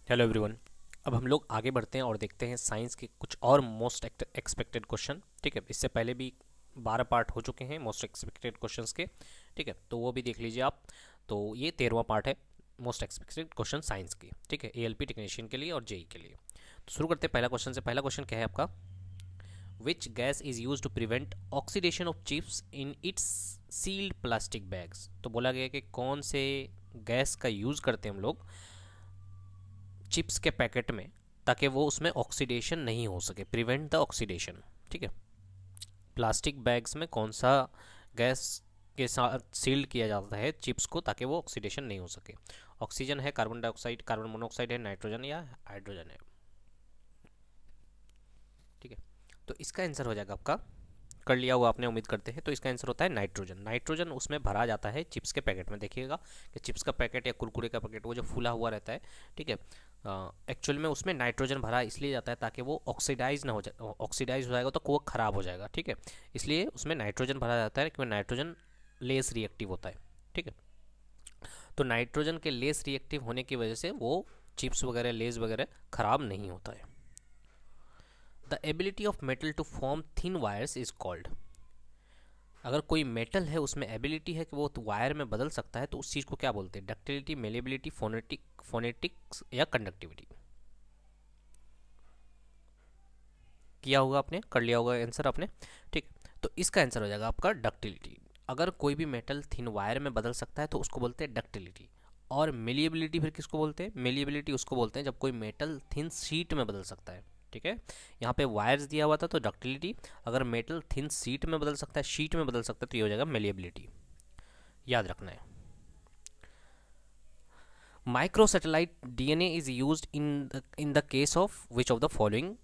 Hello everyone. अब हम लोग आगे बढ़ते हैं और देखते हैं साइंस के कुछ और मोस्ट एक्सपेक्टेड क्वेश्चन। ठीक है, इससे पहले भी 12 पार्ट हो चुके हैं मोस्ट एक्सपेक्टेड क्वेश्चंस के। ठीक है, तो वो भी देख लीजिए आप। तो ये 13वां पार्ट है मोस्ट एक्सपेक्टेड क्वेश्चन साइंस की। ठीक है, एएलपी टेक्नीशियन के लिए और जेई के लिए। तो शुरू करते हैं पहला क्वेश्चन से। पहला क्वेश्चन क्या है आपका? Which gas is use to prevent oxidation of chips in its sealed plastic bags. तो बोला गया कि कौन से गैस का यूज़ करते हैं हम लोग चिप्स के पैकेट में, ताकि वो उसमें ऑक्सीडेशन नहीं हो सके, प्रिवेंट द ऑक्सीडेशन। ठीक है, प्लास्टिक बैग्स में कौन सा गैस के साथ सील्ड किया जाता है चिप्स को ताकि वो ऑक्सीडेशन नहीं हो सके? ऑक्सीजन है, कार्बन डाइऑक्साइड, कार्बन मोनोऑक्साइड है, नाइट्रोजन या हाइड्रोजन है? ठीक है, तो इसका आंसर हो जाएगा आपका, कर लिया हुआ आपने उम्मीद करते हैं, तो इसका आंसर होता है नाइट्रोजन। नाइट्रोजन उसमें भरा जाता है चिप्स के पैकेट में। देखिएगा कि चिप्स का पैकेट या कुरकुरे का पैकेट वो जो फूला हुआ रहता है, ठीक है, एक्चुअल में उसमें नाइट्रोजन भरा इसलिए जाता है ताकि वो ऑक्सीडाइज ना हो जाए। ऑक्सीडाइज हो जाएगा तो वो ख़राब हो जाएगा। ठीक है, इसलिए उसमें नाइट्रोजन भरा जाता है क्योंकि नाइट्रोजन लेस रिएक्टिव होता है। ठीक है, तो नाइट्रोजन के लेस रिएक्टिव होने की वजह से वो चिप्स वगैरह लेस वगैरह ख़राब नहीं होता है। The ability of metal to form thin wires is called. अगर कोई मेटल है उसमें एबिलिटी है कि वो वायर में बदल सकता है, तो उस चीज़ को क्या बोलते हैं? डक्टिलिटी, मेलेबिलिटी, फोनेटिक्स या कंडक्टिविटी? किया होगा आपने, कर लिया होगा आंसर आपने। ठीक, तो इसका आंसर हो जाएगा आपका डक्टिलिटी। अगर कोई भी मेटल थिन वायर में बदल सकता है तो उसको बोलते हैं डक्टिलिटी। और मेलिएबिलिटी फिर किसको बोलते हैं? मेलिएबिलिटी उसको बोलते हैं जब कोई मेटल थिन शीट में बदल सकता है। ठीक है, यहाँ पे वायर्स दिया हुआ था तो डक्टिलिटी, अगर मेटल थिन शीट में बदल सकता है, शीट में बदल सकता है, तो ये हो जाएगा मेलिएबिलिटी। याद रखना है। Microsatellite DNA is used in the case of which of the following,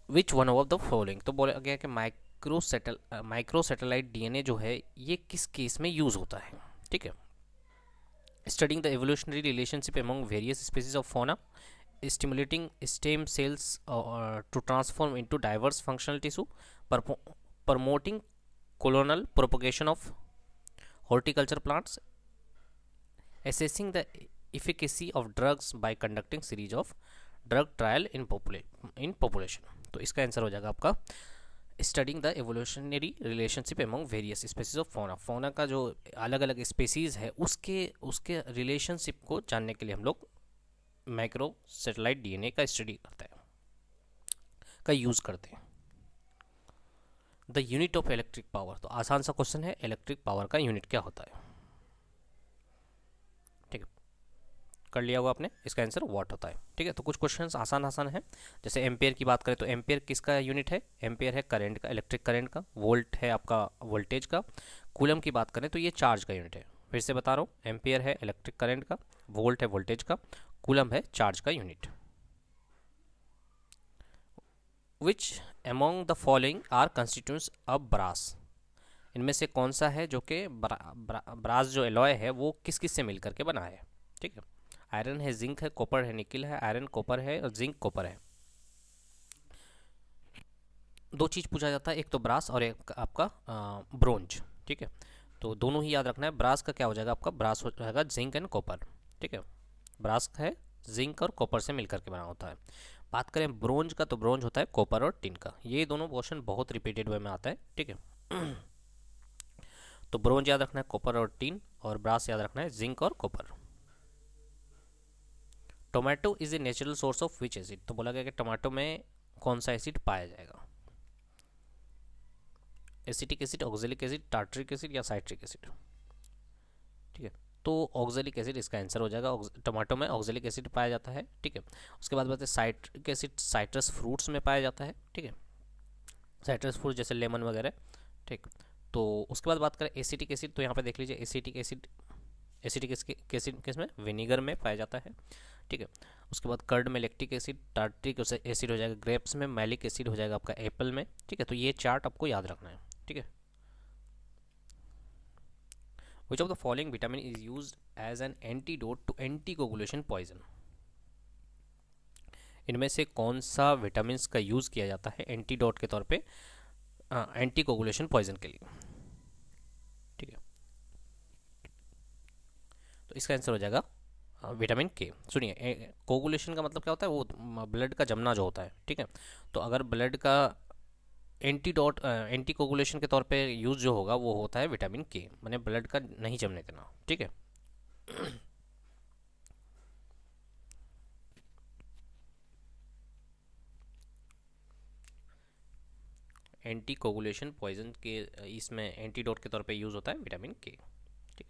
which one of the following. तो बोला गया कि माइक्रोसैटेलाइट डीएनए जो है ये किस केस में यूज होता है? ठीक है, studying the evolutionary relationship among various species of fauna, stimulating stem cells to transform into diverse functional tissue, promoting colonial propagation of horticulture plants, assessing the efficacy of drugs by conducting series of drug trial in population। तो इसका answer हो जाएगा आपका studying the evolutionary relationship among various species of fauna. Fauna का जो अलग अलग species है उसके उसके रिलेशनशिप को जानने के लिए हम लोग माइक्रो सैटेलाइट डीएनए का स्टडी करते हैं, का यूज़ करते हैं। The unit of electric power, तो आसान सा क्वेश्चन है, इलेक्ट्रिक पावर का यूनिट क्या होता है? ठीक है, कर लिया हुआ आपने, इसका आंसर वाट होता है। ठीक है, तो कुछ क्वेश्चंस आसान आसान है। जैसे एम्पेयर की बात करें तो एम्पेयर किसका यूनिट है? एम्पेयर है करंट का, इलेक्ट्रिक करंट का। वोल्ट है आपका वोल्टेज का। कूलम की बात करें तो ये चार्ज का यूनिट है। फिर से बता रहा हूँ, एम्पेयर है इलेक्ट्रिक करंट का, वोल्ट है वोल्टेज का, कूलम है चार्ज का unit. Which among the following are constituents of brass. इनमें से कौन सा है जो कि ब्रास जो एलॉय है वो किस किस से मिलकर के बना है? ठीक है, आयरन है, जिंक है, कॉपर है, निकिल है, आयरन कॉपर है और जिंक कॉपर है। दो चीज़ पूछा जाता है, एक तो ब्रास और एक आपका ब्रोंज। ठीक है, तो दोनों ही याद रखना है। ब्रास का क्या हो जाएगा आपका? ब्रास हो जाएगा जिंक एंड कॉपर। ठीक है, ब्रास है जिंक और कॉपर से मिलकर के बना होता है। बात करें ब्रोंज का तो ब्रोंज होता है कॉपर और टिन का। ये दोनों क्वेश्चन बहुत रिपीटेड वे में आता है। ठीक है, तो ब्रोंज याद रखना है कॉपर और टिन, और ब्रास याद रखना है जिंक और copper. Tomato is a natural source of which acid. तो बोला गया कि टोमेटो में कौन सा एसिड पाया जाएगा? Acetic acid, oxalic acid, tartaric acid या साइट्रिक एसिड? ठीक है, तो ऑक्जेलिक एसिड इसका आंसर हो जाएगा। टमाटो में ऑक्जेलिक एसिड पाया जाता है। ठीक है, उसके बाद बात है साइट्रिक एसिड, साइट्रस फ्रूट्स में पाया जाता है। ठीक है, साइट्रस फ्रूट जैसे लेमन वगैरह। ठीक, तो उसके बाद बात करें एसिटिक एसिड, तो यहाँ पे देख लीजिए एसिटिक एसिड, एसिटिक एसिड किसमें? विनीगर में पाया जाता है। ठीक है, उसके बाद कर्ड में लैक्टिक एसिड, टार्ट्रिक एसिड हो जाएगा ग्रेप्स में, मैलिक एसिड हो जाएगा आपका एप्पल में। ठीक है, तो ये चार्ट आपको याद रखना है। ठीक है, Which of the following vitamin is used as an antidote to anticoagulation poison? इनमें से कौन सा विटामिन का यूज़ किया जाता है एंटीडोट के तौर पे एंटीकोगुलेशन पॉइजन के लिए? ठीक है, तो इसका आंसर हो जाएगा विटामिन के। सुनिए, कोगुलेशन का मतलब क्या होता है, वो ब्लड का जमना जो होता है, ठीक है। तो अगर ब्लड का एंटीडोट एंटी कोगुलेशन के तौर पे यूज़ जो होगा वो होता है विटामिन के, माने ब्लड का नहीं जमने देना, ठीक है। एंटी कोगुलेशन पॉइजन के इसमें एंटीडोट के तौर पे यूज़ होता है विटामिन के, ठीक।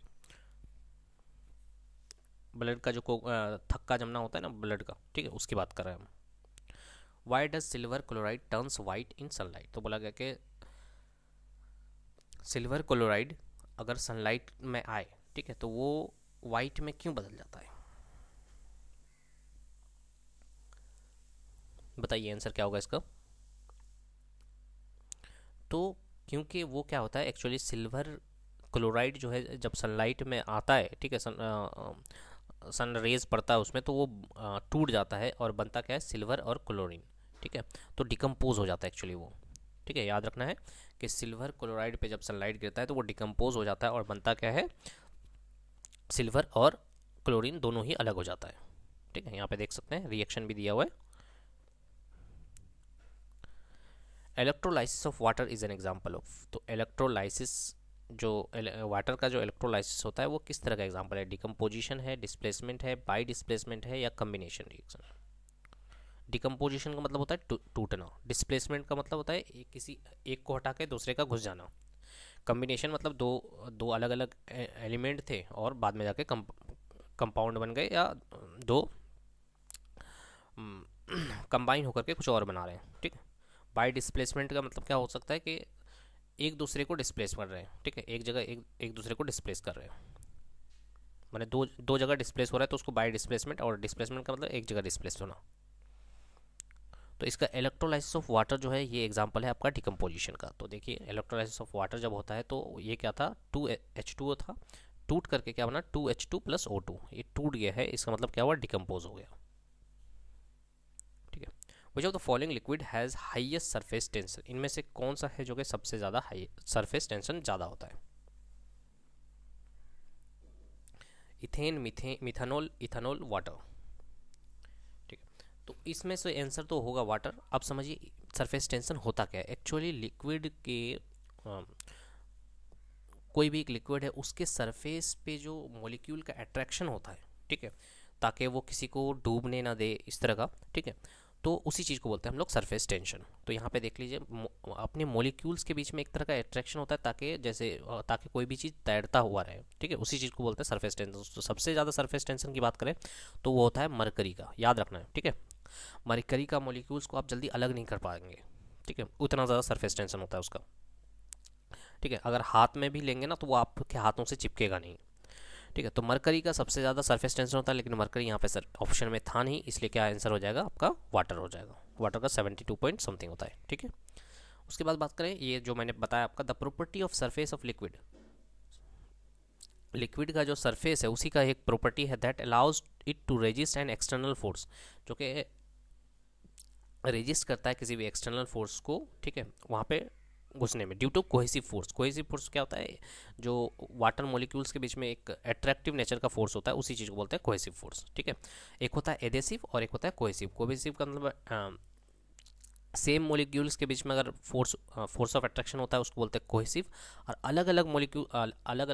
ब्लड का जो थक्का जमना होता है ना ब्लड का, ठीक है, उसकी बात कर रहे हैं हम। Why does silver chloride turns white in sunlight? तो बोला गया कि सिल्वर क्लोराइड अगर सनलाइट में आए, ठीक है, तो वो वाइट में क्यों बदल जाता है? बताइए आंसर क्या होगा इसका। तो क्योंकि वो क्या होता है एक्चुअली, सिल्वर क्लोराइड जो है जब सनलाइट में आता है, ठीक है, सन रेज पड़ता है उसमें, तो वो टूट जाता है और बनता क्या है, सिल्वर और क्लोरीन, ठीक है। तो डिकम्पोज हो जाता है एक्चुअली वो, ठीक है। याद रखना है कि सिल्वर क्लोराइड पे जब सनलाइट गिरता है तो वो डिकम्पोज हो जाता है और बनता क्या है, सिल्वर और क्लोरीन दोनों ही अलग हो जाता है, ठीक है। यहाँ पे देख सकते हैं रिएक्शन भी दिया हुआ है। Electrolysis of water is an example of. तो इलेक्ट्रोलाइसिस जो वाटर का जो इलेक्ट्रोलाइसिस होता है वो किस तरह का एग्जाम्पल है? डिकम्पोजिशन है, डिस्प्लेसमेंट है, बाई डिस्प्लेसमेंट है, या कम्बिनेशन रिएक्शन? डिकम्पोजिशन का मतलब होता है टूटना। डिस्प्लेसमेंट का मतलब होता है किसी एक को हटा के दूसरे का घुस जाना। कम्बिनेशन मतलब दो दो अलग अलग एलिमेंट थे और बाद में जाके कंपाउंड बन गए, या दो कंबाइन होकर के कुछ और बना रहे हैं, ठीक है। बाय डिस्प्लेसमेंट का मतलब क्या हो सकता है कि एक दूसरे को डिस्प्लेस कर रहे हैं, ठीक है, एक जगह एक दूसरे को डिस्प्लेस कर रहे हैं, माने दो दो जगह डिस्प्लेस हो रहा है तो उसको बाय डिस्प्लेसमेंट, और डिस्प्लेसमेंट का मतलब एक जगह डिस्प्लेस होना। तो इसका इलेक्ट्रोलाइसिस ऑफ वाटर जो है ये एग्जांपल है आपका डिकम्पोजिशन का। तो देखिए इलेक्ट्रोलाइसिस ऑफ वाटर जब होता है तो ये क्या था, 2H2O था, टूट करके क्या बना, 2H2 + O2, ये टूट गया है, इसका मतलब क्या हुआ, डिकम्पोज हो गया, ठीक है। विच of the following liquid has highest surface tension? इनमें से कौन सा है जो कि सबसे ज़्यादा हाई सरफेस टेंशन ज़्यादा होता है? इथेन, मिथेनॉल, इथेनॉल, वाटर, ठीक है। तो इसमें से आंसर तो होगा वाटर। अब समझिए सरफेस टेंशन होता क्या है एक्चुअली। लिक्विड के कोई भी एक लिक्विड है उसके सरफेस पे जो मॉलिक्यूल का अट्रैक्शन होता है, ठीक है, ताकि वो किसी को डूबने ना दे, इस तरह का, ठीक है। तो उसी चीज़ को बोलते हैं हम लोग सरफेस टेंशन। तो यहाँ पे देख लीजिए अपने मॉलिक्यूल्स के बीच में एक तरह का अट्रैक्शन होता है ताकि जैसे ताकि कोई भी चीज़ तैरता हुआ रहे, ठीक है, उसी चीज़ को बोलते हैं सरफेस टेंशन। तो सबसे ज़्यादा सरफेस टेंशन की बात करें तो वो होता है मरकरी का, याद रखना है, ठीक है। मरकरी का मॉलिक्यूल्स को आप जल्दी अलग नहीं कर पाएंगे, ठीक है, उतना ज़्यादा सरफेस टेंशन होता है उसका, ठीक है। अगर हाथ में भी लेंगे ना तो वो आपके हाथों से चिपकेगा नहीं, ठीक है। तो मरकरी का सबसे ज़्यादा सरफेस टेंशन होता है, लेकिन मरकरी यहाँ पे सर ऑप्शन में था नहीं, इसलिए क्या आंसर हो जाएगा आपका, वाटर हो जाएगा। वाटर का 72 पॉइंट समथिंग होता है, ठीक है। उसके बाद बात करें ये जो मैंने बताया आपका, the property of surface of liquid. Liquid का जो सरफेस है उसी का एक प्रॉपर्टी है that allows it to resist an external force, जो कि रेजिस्ट करता है किसी भी एक्सटर्नल फोर्स को, ठीक है, वहाँ पे घुसने में, due to cohesive force. Cohesive force क्या होता है, जो वाटर मॉलिक्यूल्स के बीच में एक अट्रैक्टिव नेचर का फोर्स होता है, उसी चीज़ को बोलते हैं कोहेसिव फोर्स, ठीक है। एक होता है एडेसिव और एक होता है कोहेसिव। कोहेसिव का मतलब सेम मॉलिक्यूल्स के बीच में अगर फोर्स ऑफ अट्रैक्शन होता है उसको बोलते हैं कोहेसिव, और अलग अलग मॉलिक्यूल अलग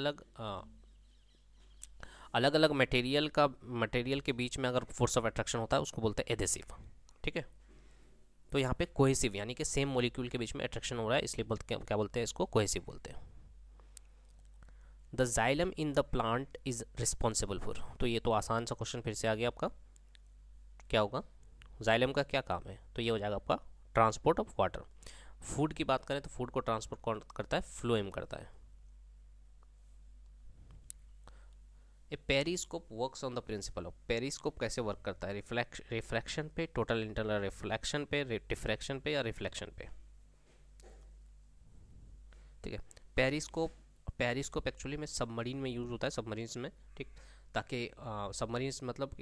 अलग मटेरियल के बीच में अगर फोर्स ऑफ अट्रैक्शन होता है उसको बोलते हैं एडेसिव, ठीक है। तो यहाँ पे कोहेसिव यानी कि सेम मॉलिक्यूल के बीच में अट्रैक्शन हो रहा है, इसलिए क्या बोलते हैं इसको, कोहेसिव बोलते हैं। The xylem in the plant is responsible for. तो ये तो आसान सा क्वेश्चन फिर से आ गया आपका, क्या होगा, जाइलम का क्या काम है? तो ये हो जाएगा आपका ट्रांसपोर्ट ऑफ वाटर। फूड की बात करें तो फूड को ट्रांसपोर्ट कौन करता है, फ्लोएम करता है। A periscope works on the principle of. Periscope कैसे वर्क करता है, रिफ्रैक्शन पे, टोटल इंटरनल रिफ्लेक्शन पे, डिफ्रैक्शन पे, या रिफ्लेक्शन पे, ठीक है। पेरिस्कोप एक्चुअली में सबमरीन में यूज़ होता है, सबमरीन्स में, ठीक, ताकि सबमरीन्स मतलब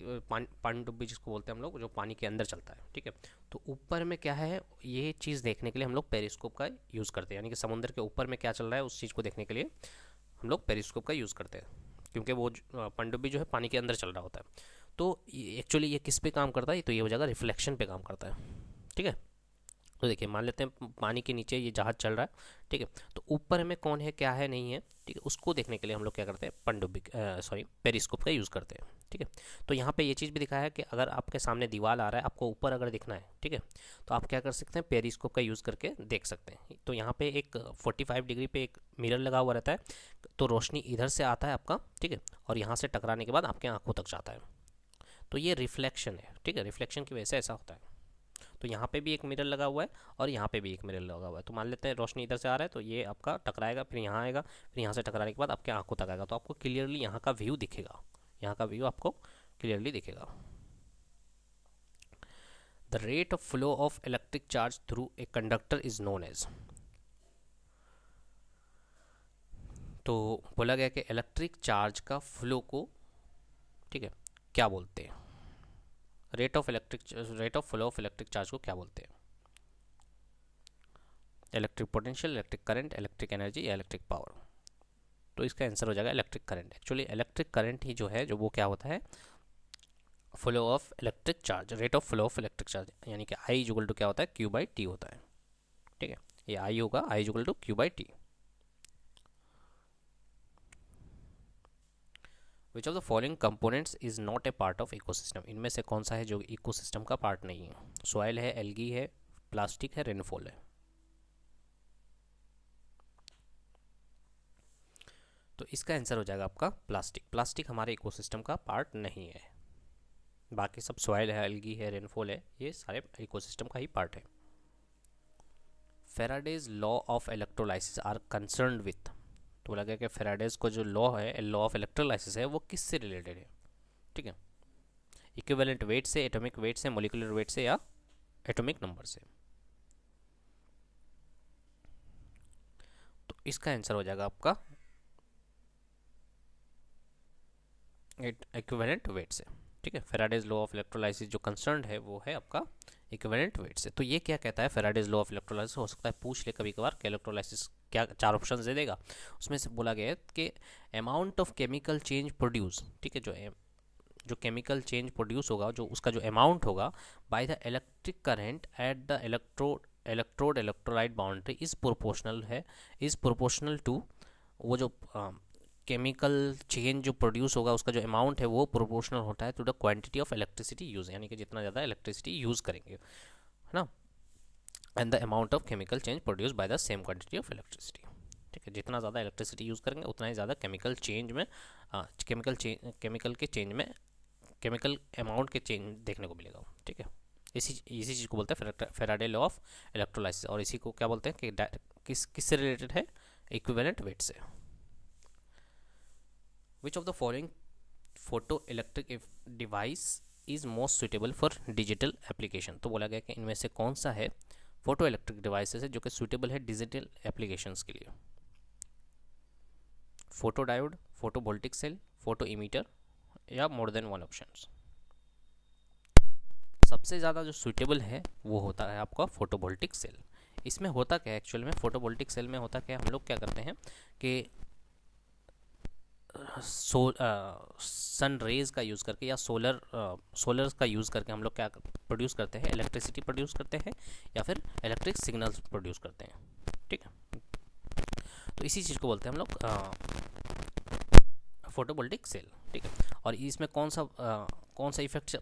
पनडुब्बी जिसको बोलते हैं हम लोग, जो पानी के अंदर चलता है, ठीक है। तो ऊपर में क्या है ये चीज़ देखने के लिए हम लोग पेरिस्कोप का यूज़ करते हैं, यानी कि समुद्र के ऊपर में क्या चल रहा है उस चीज़ को देखने के लिए हम लोग पेरिस्कोप का यूज़ करते हैं, क्योंकि वो पनडुब्बी जो है पानी के अंदर चल रहा होता है। तो एक्चुअली ये किस पे काम करता है, तो ये हो जाएगा रिफ्लेक्शन पे काम करता है। ठीक है, तो देखिए मान लेते हैं पानी के नीचे ये जहाज चल रहा है। ठीक है, तो ऊपर हमें कौन है क्या है नहीं है, ठीक है, उसको देखने के लिए हम लोग क्या करते हैं, पनडुब्बी पेरिस्कोप का यूज़ करते हैं। ठीक है, तो यहाँ पे ये चीज़ भी दिखाया है कि अगर आपके सामने दीवार आ रहा है, आपको ऊपर अगर दिखना है, ठीक है, तो आप क्या कर सकते हैं, पेरिस्कोप का यूज़ करके देख सकते हैं। तो यहाँ पे एक 45 डिग्री पे एक मिरर लगा हुआ रहता है, तो रोशनी इधर से आता है आपका, ठीक है, और यहाँ से टकराने के बाद आपके आंखों तक जाता है। तो ये रिफ्लेक्शन है। ठीक है, रिफ्लेक्शन की वजह से ऐसा होता है। तो यहाँ पे भी एक मिरर लगा हुआ है और यहाँ पे भी एक मिरर लगा हुआ है। तो मान लेते हैं रोशनी इधर से आ रहा है, तो ये आपका टकराएगा, फिर यहाँ आएगा, फिर यहाँ से टकराने के बाद आपके आंखों तक आएगा, तो आपको क्लियरली यहाँ का व्यू दिखेगा, यहाँ का व्यू आपको क्लियरली दिखेगा। The rate of flow of electric charge through a conductor is known as, तो बोला गया कि इलेक्ट्रिक चार्ज का फ्लो को, ठीक है, क्या बोलते हैं, rate of flow of electric charge को क्या बोलते हैं, electric potential, electric current, electric energy या इलेक्ट्रिक पावर। तो इसका आंसर हो जाएगा electric current. Actually electric current ही जो है, जो वो क्या होता है, flow of electric charge, rate of flow of electric charge, यानी कि आई इक्वल टू क्या होता है, क्यू बाई टी होता है। ठीक है, ये आई होगा, I equal to Q by T. Which of the following components is not a part of ecosystem, इनमें से कौन सा है जो इकोसिस्टम का पार्ट नहीं है। सॉइल है, एल्गी है, प्लास्टिक है, रेनफॉल है। तो इसका आंसर हो जाएगा आपका प्लास्टिक। प्लास्टिक हमारे इकोसिस्टम का पार्ट नहीं है, बाकी सब सॉइल है, एल्गी है, रेनफॉल है, ये सारे इकोसिस्टम का ही पार्ट है। Faraday's law of electrolysis are concerned with, तो बोला गया कि फेराडेज को जो लॉ है, लॉ ऑफ इलेक्ट्रोलाइसिस है, वो किससे रिलेटेड है। ठीक है, इक्विवेलेंट वेट से, एटॉमिक वेट से, मोलिकुलर वेट से, या एटॉमिक नंबर से। तो इसका आंसर हो जाएगा आपका इक्विवेलेंट वेट से। ठीक है, फेराडेज लॉ ऑफ इलेक्ट्रोलाइसिस जो कंसर्न है वो है आपका इक्विवेलेंट वेट से। तो ये क्या कहता है, फेराडेज लॉ ऑफ इलेक्ट्रोलाइसिस, हो सकता है पूछ ले कभी कभार कि इलेक्ट्रोलाइसिस क्या, 4 ऑप्शन दे देगा, उसमें से बोला गया है कि amount of chemical change produce, ठीक है, जो केमिकल चेंज प्रोड्यूस होगा, जो उसका जो अमाउंट होगा by the electric current at the electrode electrolyte boundary is proportional to, वो जो केमिकल चेंज जो प्रोड्यूस होगा उसका जो अमाउंट है वो प्रोपोर्शनल होता है to the quantity of electricity use, यानी कि जितना ज़्यादा इलेक्ट्रिसिटी यूज़ करेंगे, है ना, and the amount of chemical change produce by the same quantity of electricity. ठीक है, जितना ज़्यादा इलेक्ट्रिसिटी यूज़ करेंगे उतना ही ज़्यादा केमिकल चेंज में, केमिकल के चेंज में, केमिकल अमाउंट के चेंज देखने को मिलेगा। ठीक है, इसी चीज़ को बोलते हैं फेराडे लॉ ऑफ इलेक्ट्रोलाइसिस, और इसी को क्या बोलते हैं कि किससे रिलेटेड है, इक्विवेलेंट वेट से। Which of the following photoelectric device is most suitable for digital application, तो बोला गया कि इनमें से कौन सा है फोटो इलेक्ट्रिक डिवाइसेस है जो कि सुटेबल है डिजिटल एप्लीकेशंस के लिए। Photo diode, photo voltaic cell, photo emitter, या मोर देन वन ऑप्शंस। सबसे ज़्यादा जो सुटेबल है वो होता है आपका फोटो वोल्टिक सेल। इसमें होता क्या है एक्चुअल में, फोटो वोल्टिक सेल में होता क्या है, हम लोग क्या करते हैं कि सन रेज का यूज़ करके या सोलर का यूज़ करके हम लोग क्या प्रोड्यूस करते हैं, इलेक्ट्रिसिटी प्रोड्यूस करते हैं या फिर इलेक्ट्रिक सिग्नल्स प्रोड्यूस करते हैं। ठीक है, तो इसी चीज़ को बोलते हैं हम लोग फोटोवोल्टिक सेल। ठीक है, और इसमें कौन सा इफेक्ट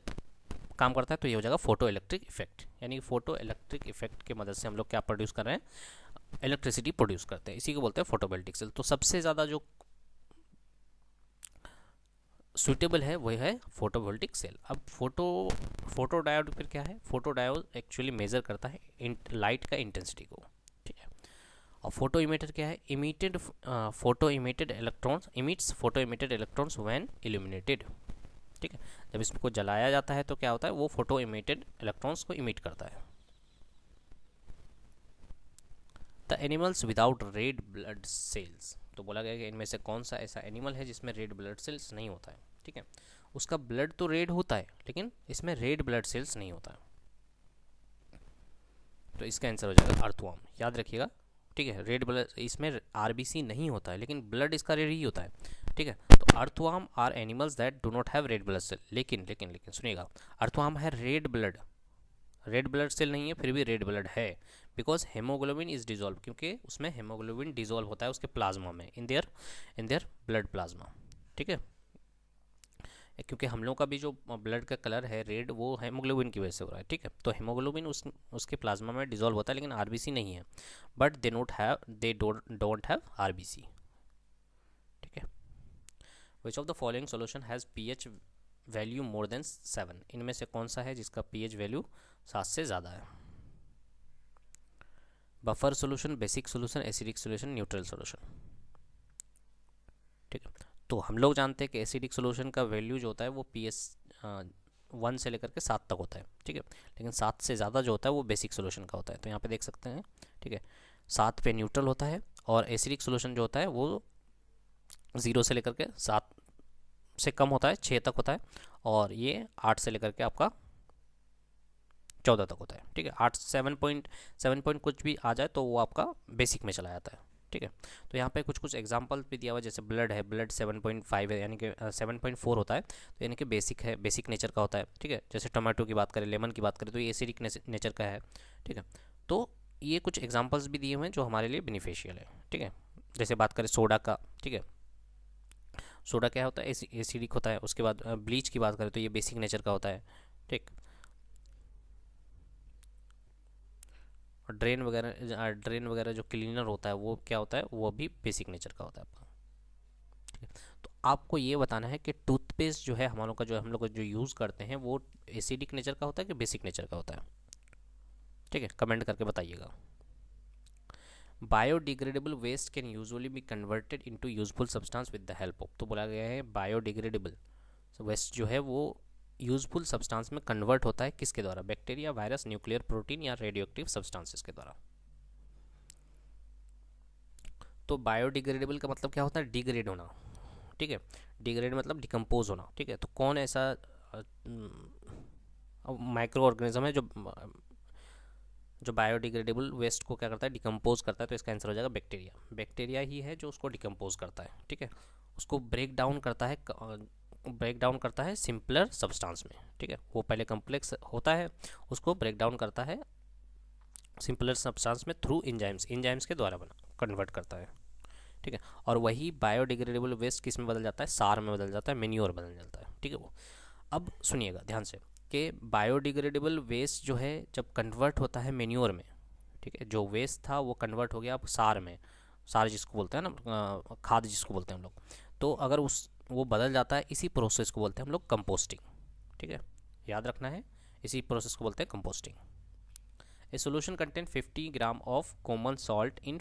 काम करता है, तो ये हो जाएगा फोटो इलेक्ट्रिक इफेक्ट, यानी फोटो इलेक्ट्रिक इफेक्ट की मदद से हम लोग क्या प्रोड्यूस कर रहे हैं, इलेक्ट्रिसिटी प्रोड्यूस करते हैं, इसी को बोलते हैं फोटोवोल्टिक सेल। तो सबसे ज़्यादा जो सुटेबल है वही है फोटोवोल्टिक सेल। अब फोटो डायोड फिर क्या है, फोटो डायोड एक्चुअली मेजर करता है लाइट का इंटेंसिटी को। ठीक है, और फोटो इमीटर क्या है, photo emitted electrons when illuminated. ठीक है, जब इसको जलाया जाता है तो क्या होता है, वो फोटो इमिटेड इलेक्ट्रॉन्स को इमिट करता है। The animals without red blood cells, तो बोला गया कि इनमें से कौन सा ऐसा एनिमल है जिसमें रेड ब्लड सेल्स नहीं होता है। ठीक है, उसका ब्लड तो रेड होता है लेकिन इसमें रेड ब्लड सेल्स नहीं होता है। तो इसका आंसर हो जाएगा अर्थवर्म, याद रखिएगा। ठीक है, रेड ब्लड, इसमें आरबीसी नहीं होता है लेकिन ब्लड इसका रेड ही होता है। ठीक है। तो earthworm are animals that do not have red blood cell, लेकिन लेकिन लेकिन सुनिएगा, अर्थवर्म है रेड ब्लड सेल नहीं है, फिर भी रेड ब्लड है, बिकॉज हेमोग्लोबिन इज डिजोल्व, क्योंकि उसमें हेमोग्लोबिन डिजोल्व होता है उसके प्लाज्मा में, इन देयर ब्लड प्लाज्मा, ठीक है। क्योंकि हम लोग का भी जो ब्लड का कलर है रेड, वो हेमोग्लोबिन की वजह से हो रहा है, ठीक है। तो हेमोग्लोबिन उसके प्लाज्मा में डिजोल्व होता है, लेकिन आरबीसी नहीं है, but they don't have RBC, ठीक है। विच of the following solution has pH value more than 7, इनमें से कौन सा है जिसका पीएच वैल्यू 7 से ज़्यादा है? Buffer solution, basic solution, acidic solution, neutral solution, ठीक है। तो हम लोग जानते हैं कि एसिडिक सोल्यूशन का वैल्यू जो होता है वो पीएच 1 से लेकर के 7 तक होता है, ठीक है। लेकिन 7 से ज़्यादा जो होता है वो बेसिक सोल्यूशन का होता है, तो यहाँ पे देख सकते हैं, ठीक है। 7 पे न्यूट्रल होता है, और एसिडिक सोल्यूशन जो होता है वो 0 से लेकर के 7 से कम होता है, 6 तक होता है, और ये 8 से लेकर के आपका 14 तक होता है, ठीक है। 7 पॉइंट कुछ भी आ जाए तो वो आपका बेसिक में चला जाता है, ठीक है। तो यहाँ पे कुछ एग्जांपल भी दिया हुआ है, जैसे ब्लड है, ब्लड 7.5 है, यानी कि 7.4 होता है, तो यानी कि बेसिक है, बेसिक नेचर का होता है, ठीक है। जैसे टोमेटो की बात करें, लेमन की बात करें, तो ये एसिडिक नेचर का है, ठीक है। तो ये कुछ एग्जाम्पल्स भी दिए हुए हैं जो हमारे लिए बेनिफिशियल है, ठीक है। जैसे बात करें सोडा का, ठीक है, सोडा क्या होता है, एसिडिक होता है। उसके बाद ब्लीच की बात करें तो ये बेसिक नेचर का होता है, ठीक। ड्रेन वगैरह जो क्लीनर होता है वो क्या होता है, वो भी बेसिक नेचर का होता है आपका, ठीक है। तो आपको ये बताना है कि टूथपेस्ट जो है हम लोग जो यूज़ करते हैं वो एसिडिक नेचर का होता है कि बेसिक नेचर का होता है, ठीक है। कमेंट करके बताइएगा। Biodegradable waste can usually be converted into useful substance with the help of, तो बोला गया है बायोडिग्रेडेबल वेस्ट जो है वो यूजफुल सब्सटेंस में कन्वर्ट होता है, किसके द्वारा? बैक्टीरिया, वायरस, न्यूक्लियर प्रोटीन या रेडियो एक्टिव सब्सटेंसेस के द्वारा। तो बायोडिग्रेडेबल का मतलब क्या होता है? डिग्रेड होना, ठीक है। डिग्रेड मतलब डिकम्पोज होना, ठीक है। तो कौन ऐसा माइक्रो ऑर्गेनिज्म है जो बायोडिग्रेडेबल वेस्ट को क्या करता है? डिकम्पोज करता है। तो इसका आंसर हो जाएगा बैक्टीरिया। बैक्टीरिया ही है जो उसको डिकम्पोज करता है, ठीक है। उसको ब्रेक डाउन करता है सिंपलर सब्सटेंस में, ठीक है। वो पहले कम्प्लेक्स होता है, उसको ब्रेक डाउन करता है सिंपलर सब्सटेंस में थ्रू इंजाइम्स के द्वारा कन्वर्ट करता है, ठीक है। और वही बायोडिग्रेडेबल वेस्ट किस में बदल जाता है? सार में बदल जाता है, मेन्योर बदल जाता है, ठीक है। वो अब सुनिएगा ध्यान से कि बायोडिग्रेडेबल वेस्ट जो है जब कन्वर्ट होता है मेन्योर में, ठीक है, जो वेस्ट था वो कन्वर्ट हो गया अब सार में, सार जिसको बोलते हैं ना, खाद जिसको बोलते हैं हम लोग। तो अगर वो बदल जाता है, इसी प्रोसेस को बोलते हैं हम लोग कंपोस्टिंग, ठीक है। याद रखना है, इसी प्रोसेस को बोलते हैं composting. A solution contain 50 gram of common salt in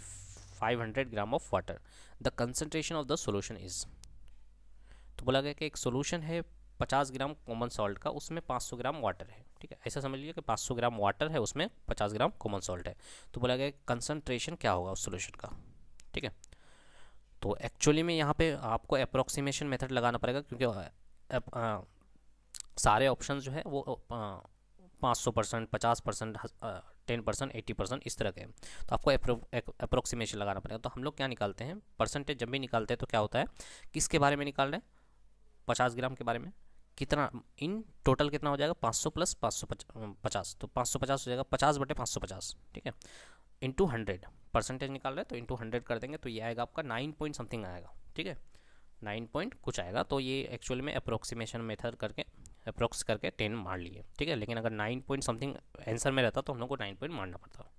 500 gram of water, the concentration of the solution is. तो बोला गया कि एक सोल्यूशन है 50 ग्राम कॉमन सॉल्ट का, उसमें 500 ग्राम वाटर है, ठीक है। ऐसा समझ लीजिए कि 500 ग्राम वाटर है, उसमें 50 ग्राम कॉमन सॉल्ट है। तो बोला गया कंसनट्रेशन क्या होगा उस सोल्यूशन का, ठीक है। तो एक्चुअली में यहाँ पे आपको अप्रोक्सीमेशन मेथड लगाना पड़ेगा, क्योंकि सारे ऑप्शन जो है वो 500%, 50%, 10%, 80% इस तरह के हैं। तो आपको अप्रोक्सीमेशन लगाना पड़ेगा। तो हम लोग क्या निकालते हैं? परसेंटेज जब भी निकालते हैं तो क्या होता है, किसके बारे में निकाल रहे हैं? 50 ग्राम के बारे में। कितना इन टोटल कितना हो जाएगा? 500 प्लस 550, तो 550 हो जाएगा, 50/550, ठीक है, इंटू 100। परसेंटेज निकाल रहे हैं तो इंटू 100 कर देंगे, तो ये आएगा आपका 9 पॉइंट समथिंग आएगा, ठीक है, 9 पॉइंट कुछ आएगा। तो ये एक्चुअल में अप्रोक्सीमेशन मेथड करके अप्रोक्स करके 10 मार लिए, ठीक है। लेकिन अगर 9 पॉइंट समथिंग आंसर में रहता तो हम लोग को 9 पॉइंट मारना पड़ता,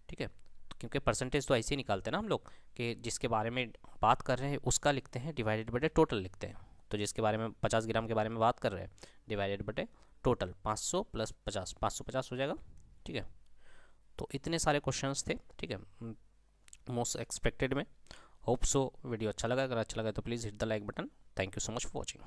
ठीक है। क्योंकि परसेंटेज तो ऐसे ही निकालते हैं ना हम लोग, कि जिसके बारे में बात कर रहे हैं उसका लिखते हैं, डिवाइडेड बटे टोटल लिखते हैं। तो जिसके बारे में 50 ग्राम के बारे में बात कर रहे हैं, डिवाइडेड बटे टोटल, 500 प्लस 50, 550 हो जाएगा, ठीक है। तो इतने सारे क्वेश्चंस थे, ठीक है, मोस्ट एक्सपेक्टेड में। होप सो वीडियो अच्छा लगा। अगर अच्छा लगा तो please hit the like button. Thank you so much for watching.